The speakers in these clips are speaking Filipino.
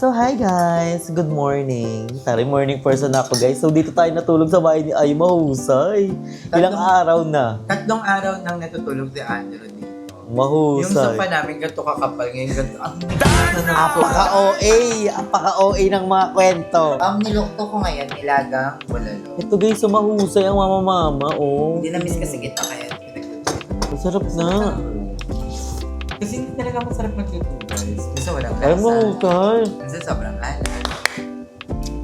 So, hi guys! Good morning. Tari, morning person ako guys. So, dito tayo natulog sa bahay ni Ay mahusay. Ilang araw na. 3 araw nang natutulog si Andrew dito. Yung Mahusay. sofa namin ganito kakapal, ngayon ganito. Apaka-OA! Apaka-OA ng mga kwento. Ang nilukto ko ngayon, nilagang bulalo. Ito guys, so mahusay ang mama-mama. Oh. Hindi na-miss kasi kita kaya pinagluto. Masarap na. Kasi hindi talaga masarap magluto, guys. Kasi walang Ay, lasa. mahusay. Kasi sobrang alat.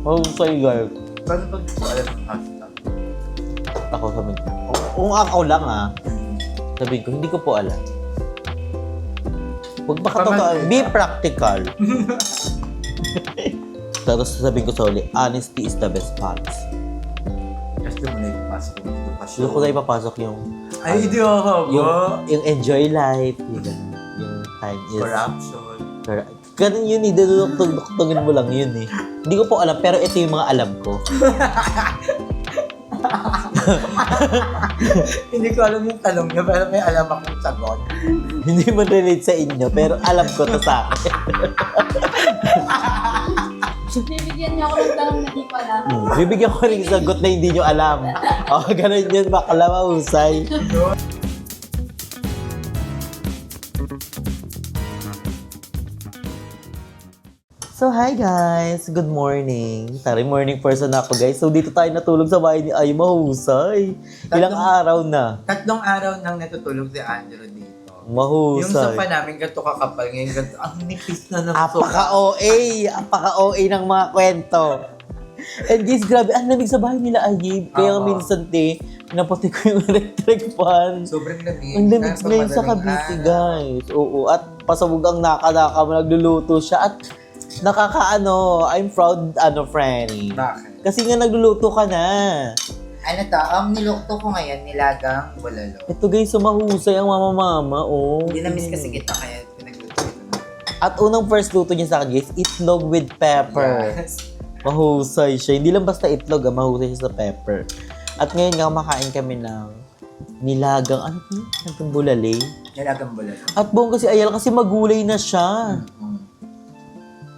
Mahusay guys. Paano pag gusto alam ng pasta? Ako sabihin ko. Kung ako lang sabihin ko, hindi ko po alam. Huwag makatotoo. Be practical. Tapos sasabihin ko sa uli, honesty is the best policy. Kasi mo na ipapasok ko. Gusto ko na ipapasok yung Ay, hindi ako yung enjoy life, yung time is corruption. Ganun yun eh, dudugtugin mo lang yun eh. Hindi ko po alam, pero ito yung mga alam ko. Hindi ko alam yung tanong niya, pero may alam akong sagot. Hindi man relate sa inyo, pero alam ko to sa akin. Bibigyan niyo ako ng tanong na di ko alam. Bibigyan ko rin sagot na hindi nyo alam. O, ganun yun, bakla mahusay. So, hi guys! Good morning. Tari, morning person ako guys. So, dito tayo natulog sa bahay ni Ay mahusay. Ilang araw na. 3 araw nang natutulog si Andrew dito. Mahusay. Yung sofa namin ganito kakapal, ngayon ganito. Ang nipis na ng sofa. Apaka-OA! Apaka-OA ng mga kwento. And guys, grabe, ang lamig sa bahay nila Ayib. Kaya minsan, naputi ko yung electric fan. Sobrang lamig. Ang lamig ngayon sa Cavite, guys. Oo, at pasabog ang naka-naka mo, nagluluto siya. At I'm proud, Franny. Bakit? Kasi nga nagluluto ka na. Ano to? Ang nilukto ko ngayon, nilagang bulalo. Ito guys, sumahusay ang mama-mama, oh. Hindi na-miss kasi kita kaya pinagluto ko. At unang first luto niya sa akin, guys, itlog with pepper. Yes. Mahusay siya. Hindi lang basta itlog, mahusay siya sa pepper. At ngayon nga, kumakain kami ng nilagang, Nilagang bulali. Nilagang bulalo. At buong kasi ayal, kasi magulay na siya.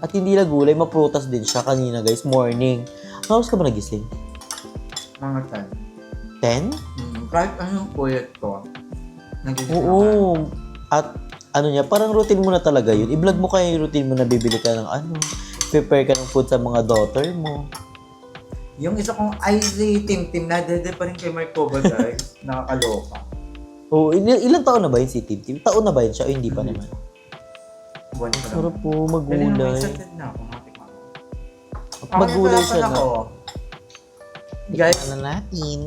At hindi lang gulay, maprutas din siya kanina, guys, morning. Anong ka ba nagising? Mga 10? 10. Kahit anong puyat ko. Nagising ako. Oo. At parang routine mo na talaga yun. I-vlog mo kaya yung routine mo na bibili ka ng prepare ka ng food sa mga daughter mo. Yung isa kong Izzy Tim nadede pa rin kay Mark Coba, guys. Nakakaloka. Oo, ilang taon na ba yun si Tim? Taon na ba yun siya o hindi pa naman? Buwan pa lang. Sarap po, Dali na, may magulay. excited na ako. Matikman ko. At magulay siya na. Guys, Ano natin?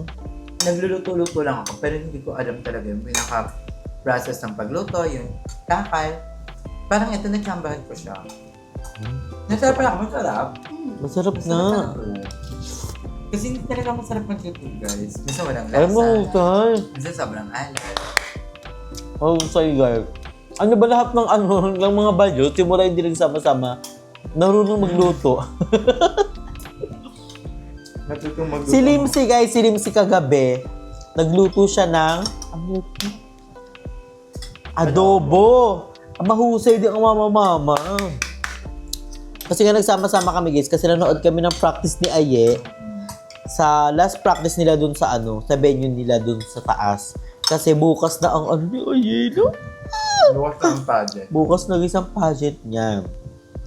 nagluluto-luto lang ako, pero hindi ko alam talaga yung pinaka-process ng pagluto, yung takal. Parang ito, nagsambahan ko siya. Nasarap pala ako, masarap. Masarap na. Kasi hindi talaga masarap magluto, guys. Kasi walang lasa. Ay, mahusay. Kasi sobrang alat. Mahusay, guys. Ano ba lahat ng ng mga badyo, simula hindi rin sama-sama, narunong magluto. Natutong magluto. Si Limsi, guys, kagabi, nagluto siya ng adobo. Mahusay din ang mama-mama. Kasi nga nagsama-sama kami, guys, kasi nanood kami ng practice ni Aye sa last practice nila dun sa sa venue nila dun sa taas. Kasi bukas na ang ni Aye, no? Bukas na ang pageant. Bukas na isang pageant niya.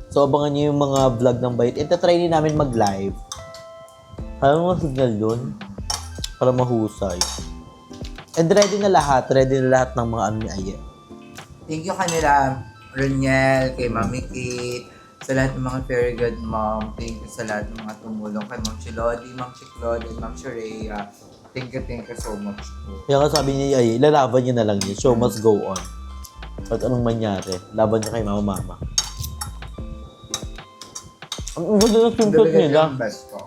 So, abangan niyo yung mga vlog ng Bayit. Try din namin mag-live. Ano mga signal dun? Para mahusay. And ready na lahat ng mga ni Aye. Thank you kanila, Roniel, kay Mami Kate, sa lahat ng mga Fairy God Mom. Thank you sa lahat ng mga tumulong kay Ma'am Chilodi, Ma'am Chiclodi, Ma'am Shorea. Thank you so much. Kaya nga sabi niya, Aye, ilalaban niya na lang niya. Show must go on. At anong mangyari, laban niya kay mama. Ang ganda ng swimsuit nila. Yung best ko.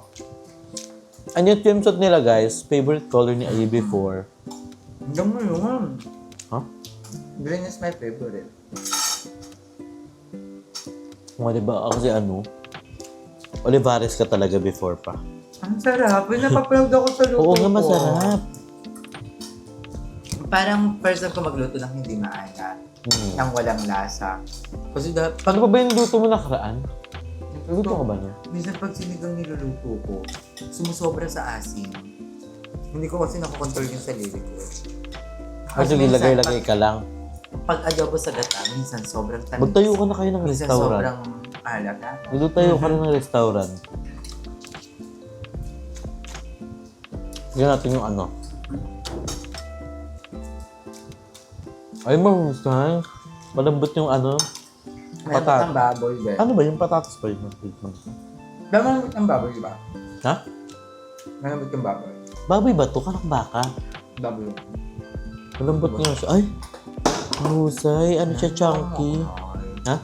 Ano yung swimsuit nila, guys? Favorite color ni Aye before. Hanggang ngayon. Huh? Green is my favorite. Mga diba, kasi Olivares ka talaga before pa. Ang sarap. Uy, napaproud ako sa luto Oo nga, ko. masarap. Parang first time ko magluto ng hindi maalat. Nang walang lasa. Kasi Ano pa ba yung luto mo nakaraan? Nagusto ka ba niya? Minsan pag sinigang niluluto ko, sumusobra sa asin. Hindi ko kasi nakokontrol yung sarili ko. Kasi lagay-lagay ka lang. Pag adobo sa gata, minsan sobrang tamis. Magtayo ka na kayo ng Minsan restaurant. sobrang alat. Magtayo ka na ng restaurant. Yan natin yung ano. Ay, mahusay. Malambot yung ano. Meron kang baboy, ba? Ano ba yung patatas ba yun? Malambot ang baboy, di ba? Ha? Malambot yung baboy. Baboy ba to? Kanak baka? Baboy. Malambot nga siya. Ay! Mahusay. Ano siya, chunky? Ha?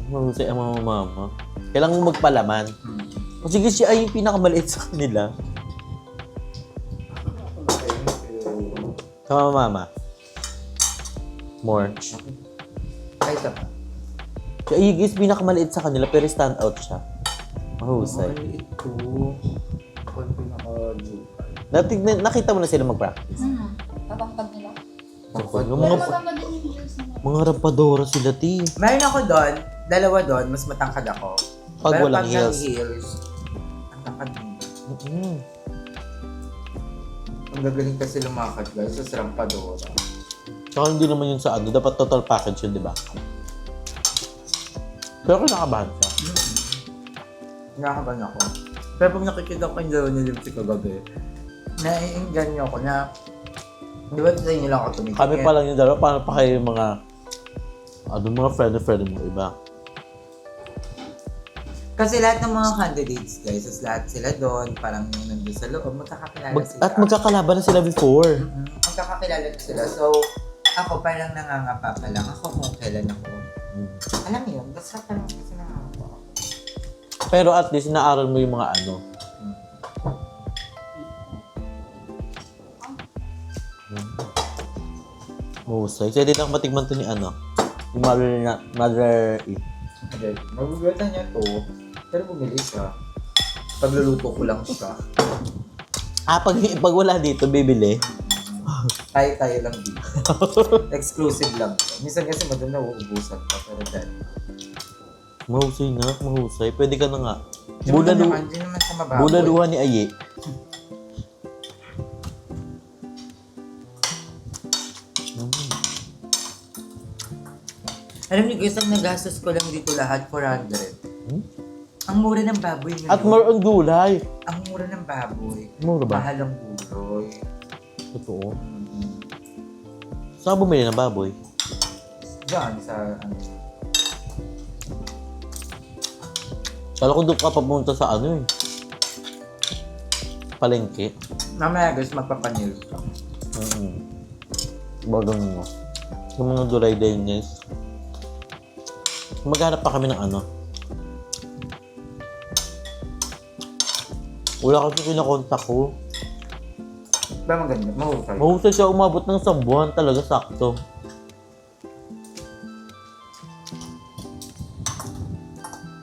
Mahusay ang mga mama. Kailangan mo magpalaman. O sige, siya ay yung pinakamaliit sa kanila. Sa mga mama. More. Ay, ito pa. Siya ay yung pinakamaliit sa kanila pero stand out siya. Mahusay. Ito. Nakita mo na sila mag-practice. Tatangkad nila. Yung Pero mga, maganda din yung views nila. mga rampadora sila, ti. Meron ako doon, dalawa doon, mas matangkad ako. Pag Pero walang pag heels. heels, ang tangkad mo. Mm-mm. Ang gagaling kasi lumakad guys sa rampadora. Tsaka hindi naman yun sa ano. Dapat total package yun, di ba? Pero kinakabahan ka. Nakakaban ako. Pero pag nakikita ko yung dalawa ni Lipstick kagabi, naiinggan niyo ako na, di ba sa inyo lang ako tumitingin? Kami pa lang yung dalawa. Paano pa kayo yung mga mga friend mo iba? Kasi lahat ng mga candidates guys, as lahat sila doon, parang yung nandun sa loob, magkakakilala sila. At magkakalaban na sila before. Magkakakilala na sila. So, ako parang nangangapa pa lang. Ako kung kailan ako. Alam mo yun, basta parang kasi nangangapa ako. Pero at least naaral mo yung mga ano. Mahusay. Kaya din ako matigman to ni ano. Yung mother Okay, magugatan niya to, pero bumili siya. Pagluluto ko lang siya. pag wala dito, bibili. Tayo lang dito. Exclusive lang. Minsan kasi madun na uubusan pa, pero dahil. Mahusay na, mahusay. Pwede ka na nga. Hindi naman sa mababoy. Bulaluhan ni Aye. Alam niyo guys, ang nagastos ko lang dito lahat, 400. Ang mura ng baboy ngayon. At more on gulay. Ang mura ng baboy. Mura ba? Mahal ang guloy. Totoo. Saan bumili ng baboy? Diyan sa ano. Kala ko doon ka papunta sa ano eh. Palengke. Mamaya guys, magpapanil ka. Bagang mo. Yung mga gulay din guys. Maghanap pa kami ng ano. Wala kasi kinakontak ko. Ba maganda? Mahusay. Mahusay siya umabot ng 1 buwan talaga sakto.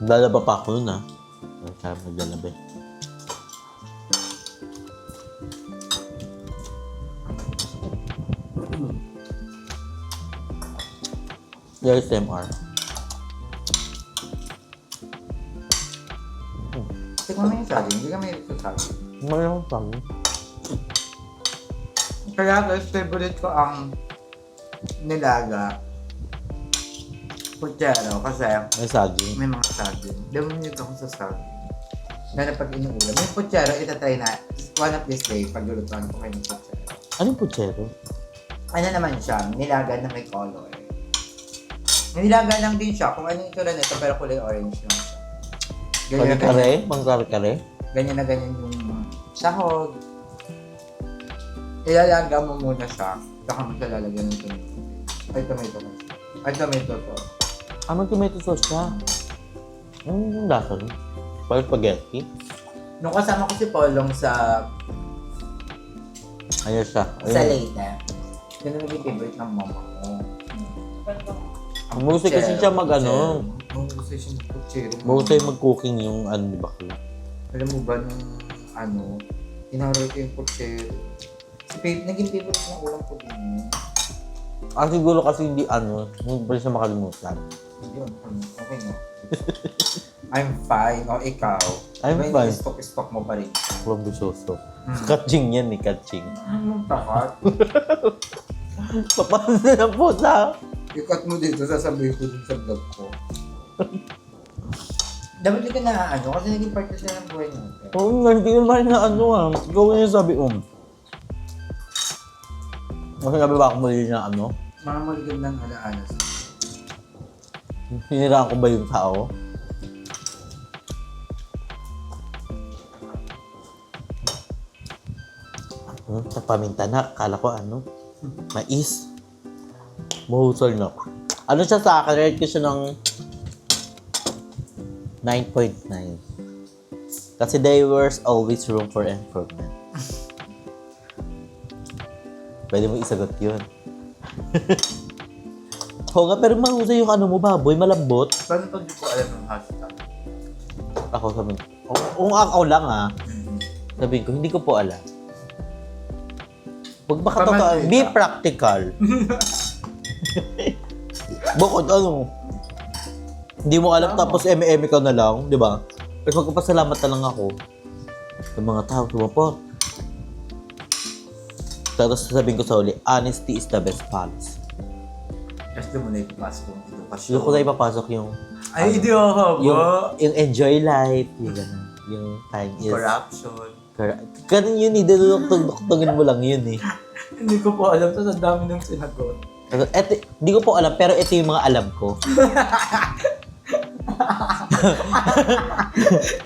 Lalaba pa ako nun Kaya naglalaba. ASMR. Tignan mo yung saging. Hindi ka may sa saging. Mayroon kami. Kaya guys, favorite ko ang nilaga. Puchero. Kasi May saging. may mga saging. Damunit ako sa saging. Na pag inuulam. May puchero, itatry na. One of this day, paglulutuan ko kayo ng puchero. Anong puchero? Ano naman siya? Nilaga na may color. Nilaga lang din siya. Kung ano yung itsura nito, pero kulay orange lang siya. Pangkare? Pangkare-kare? Ganyan na ganyan yung sahog. Ilalaga mo muna siya. Saka mo siya lalagyan ng tomato. Ay, tomato na siya. Ay, tomato to. May tomato sauce siya. Yung lasa nun? Parang spaghetti? Nung kasama ko si Polong sa Ayun siya. Leyte, yun ang naging favorite ng mama ko. Mahusay kasi siya mag-ano. Mahusay siya mag-puchero. Mahusay mag-cooking yung ano ni Bakla. Alam mo ba nung ano, inaral ko yung puchero. Naging favorite ng ulam ko din yun. Siguro kasi hindi hindi pa rin siya makalimutan. Yun, okay na. I'm fine. O, ikaw? I'm Diba, fine. Stock mo pa rin. Walang bisyoso. Katching yan eh, katching. Anong takat? Papaano na lang po sa... I-cut mo dito, sasabihin ko dun sa vlog ko. Dapat di ka na ano, kasi naging part na siya ng buhay natin. Oo nga, hindi naman na ano ah. Ikaw yung sabi, Kasi sabi ba ako mali na ano? Mga maligam ng alaala sa Hiniraan ko ba yung tao? Sa paminta na, kala ko ano? Mais. Mahusol na. Ano siya sa akin? Rate ko siya ng 9.9. Kasi there was always room for improvement. Pwede mo isagot yun. Oo nga, pero mahusay yung ano mo, baboy, malambot. Paano pag di ko alam ng hashtag? Ako sabi ko, kung ako lang sabihin ko, hindi ko po alam. Huwag baka totoo, Pamantay be ka. practical. Bukod ano, hindi mo alam tapos eme-eme ka na lang, di ba? Pero magpapasalamat na lang ako sa mga tao, tumapot. Tapos sasabihin ko sa uli, honesty is the best policy. Kasi doon mo na ipapasok yung edukasyon. Doon ko na ipapasok yung, Ay, hindi ako yung enjoy life, yung gano'n. Yung time is... Corruption. Ganun yun eh, dudugtugin mo lang yun eh. Hindi ko po alam. Tapos ang dami ng sinagot. Hindi ko po alam, pero ito yung mga alam ko.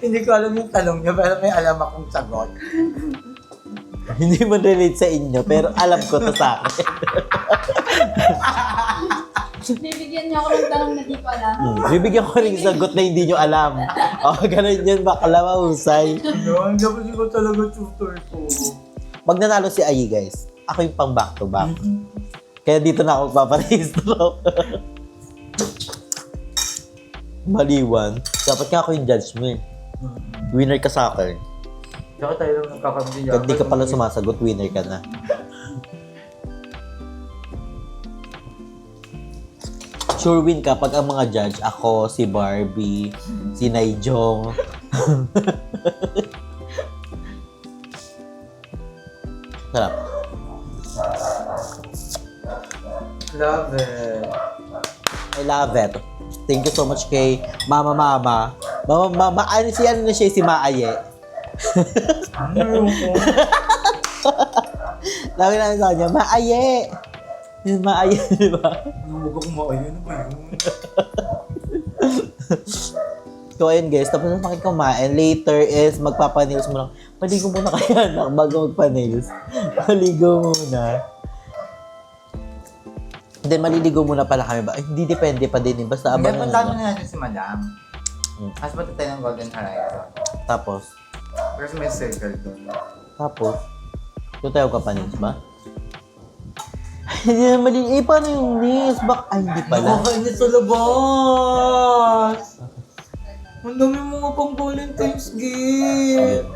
Hindi ko alam yung tanong niya, pero may alam akong sagot. Hindi man relate sa inyo, pero alam ko to sa akin. Bibigyan niya ako ng tanong na di ko alam. Bibigyan ko rin sagot na hindi nyo alam. Ganun yun, bakla mahusay. No, ang dapat ko talaga tutor ko. Pag nanalo si Ayi, guys, ako yung pang back to back. Kaya dito na ako magpaparehistro. Maliwan. Dapat nga ako yung judge mo eh. Winner ka sa akin. Tsaka tayo lang nagkakamali. Pag di ka pala sumasagot, winner ka na. Sure win ka pag ang mga judge, ako, si Barbie, si Naijong. Sarap. Love it. I love it. Thank you so much kay Mama. Mama, ano na siya, si Maaye. Ano ko? Lagi namin sa kanya, Maaye! Yung Maaye, di ba? Huwag akong maayon. Ano ba yun? So, ayun guys, tapos na makikumain. Later is magpapanails mo lang. Maligo muna kaya anak bago magpanails. Maligo muna. Then, maliligo muna pala kami ba? Ay, hindi depende pa din eh. Basta Hindi, abangan puntahan na. na natin si Madam. Tapos punta tayo ng Golden Horizon. Tapos, Pero may circle doon. doon tayo kapanails ba? Ay, hindi na maliligo. Eh, paano yung nails? Ay, hindi pala. Nakakainis sa labas! Ang dami mga pang Valentine's gift!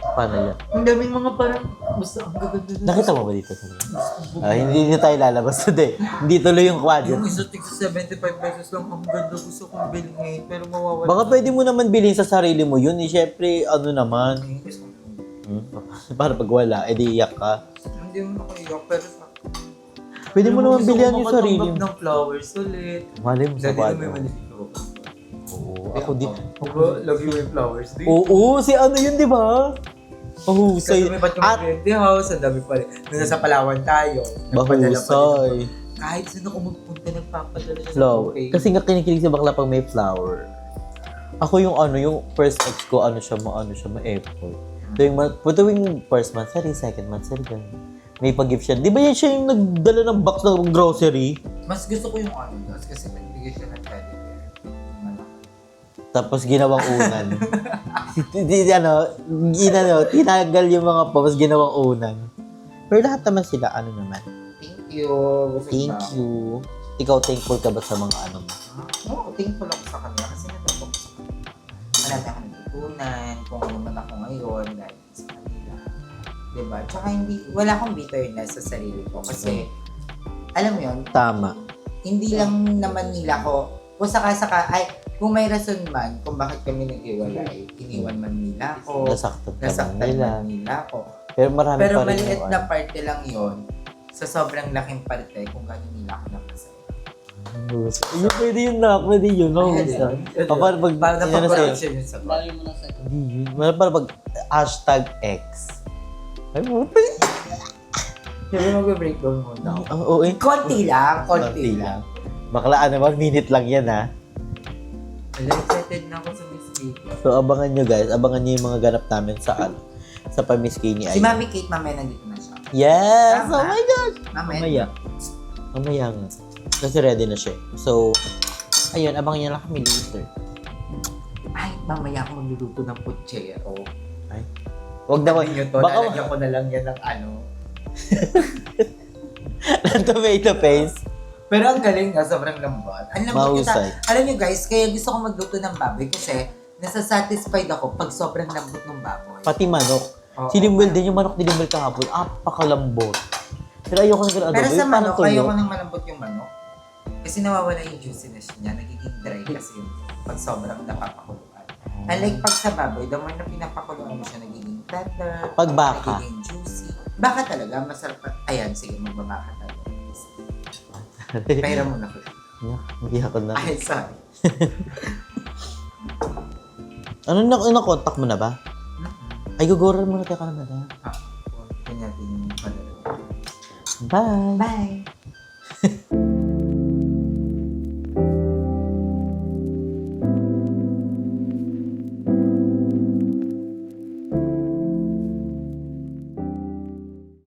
Paano yan? Ang dami mga parang... Basta ang gaganda na. Nakita mo ba dito sa hindi na tayo lalabas today. Hindi tuloy yung quadro. Yung isa tig sa 75 pesos lang, ang ganda gusto kong bilhin. Pero mawawala. Baka pwede mo naman bilhin sa sarili mo yun. Eh, syempre, ano naman. Para pag wala, edi iyak ka. Hindi mo nakaiyak, pero sa... Pwede mo naman bilhan yung sarili mo. ng flowers ulit. Malay mo sa Dati na may quadro. maliligo. Oo, ako di. Diba, lagi may flowers din. Oo, si ano yun, di ba? Mahusay. Kasi may ba't yung At Trinity House, ang dami pa rin. Nung nasa Palawan tayo, nagpadala pa rin mahusay. ako. Kahit saan ako magpunta, nagpapadala siya ng Flower. bouquet. Kasi nga kinikilig si bakla pag may flower. Ako yung ano, yung first ex ko, ano siya, ma-effort. Tuwing first month, sorry, second month, sorry, ganun. May pag-gift siya. Di ba yan siya yung nagdala ng box ng grocery? Mas gusto ko yung ano, kasi nagbigay siya ng teddy bear. Tapos ginawang unan. Tinagal yung mga papas, ginawang unan. Pero lahat naman sila, ano naman. Thank you. Thank you. Ikaw, thankful ka ba sa mga ano mo? Oo, thankful ako sa kanila kasi natutok ko sa kanila. Marami ako natutunan kung ano man ako ngayon dahil sa kanila. Diba? Tsaka wala akong bitterness sa sarili ko kasi, alam mo yun, Tama. hindi lang naman nila ko, kung saka-saka, ay, kung may rason man, kung bakit kami nag-iwalay, iniwan man nila ako, Nasaktan ka man nasaktan nila. man nila ako. Pero marami Pero pa rin maliit yung na parte lang yon sa sobrang laking parte kung gano'n nila ako napasaya. Yun, pwede yun na. Pwede yun. No? Paano pag... Para na yun na sa'yo? pag-correction yun sa Dami mo na sa Hindi yun. Para pag #X. Ay, mo. Sabi mag-breakdown muna ako. Oo, eh. Konti lang. Bakla, ano ba? Minute lang yan, ha? Excited na ako sa Miss Kate. So, abangan nyo, guys. Abangan nyo yung mga ganap namin sa pa-Miss K ni Si Ay. Mami Kate, mamaya nandito na siya. Yes! Tama. Oh my gosh! Mamaya. Mamaya nga. Kasi ready na siya. So, ayun, abangan nyo lang kami later. Ay, mamaya ako magluluto ng puchero. Huwag naman. Sabi nyo to, Baka lalagyan ko na lang yan ng ano. ng tomato paste. Pero ang galing nga, sobrang lambot. Ang lambot yun. Mahusay. Alam nyo guys, kaya gusto ko magluto ng baboy kasi nasasatisfied ako pag sobrang lambot ng baboy. Pati manok. Oo. Sinimbol din yung manok nilimbol kahapon. Apakalambot. Pero ayoko na gano'n. Pero sa Yung parang manok, tuyo. ayoko nang malambot yung manok. Kasi nawawala yung juiciness niya. Nagiging dry kasi yung pag sobrang napapakuluan. Unlike pag sa baboy, the more na pinapakuluan mo siya, nagiging tender. Pag baka. Nagiging juicy. Baka talaga, masarap. Ayan, sige, magbabaka tayo. Pera mo na ko. Hindi ako na. Ay, sorry. Ano na-contact mo na ba? Ay, guguran mo na tayo ka naman. Kanya din yung palala. Bye! Bye!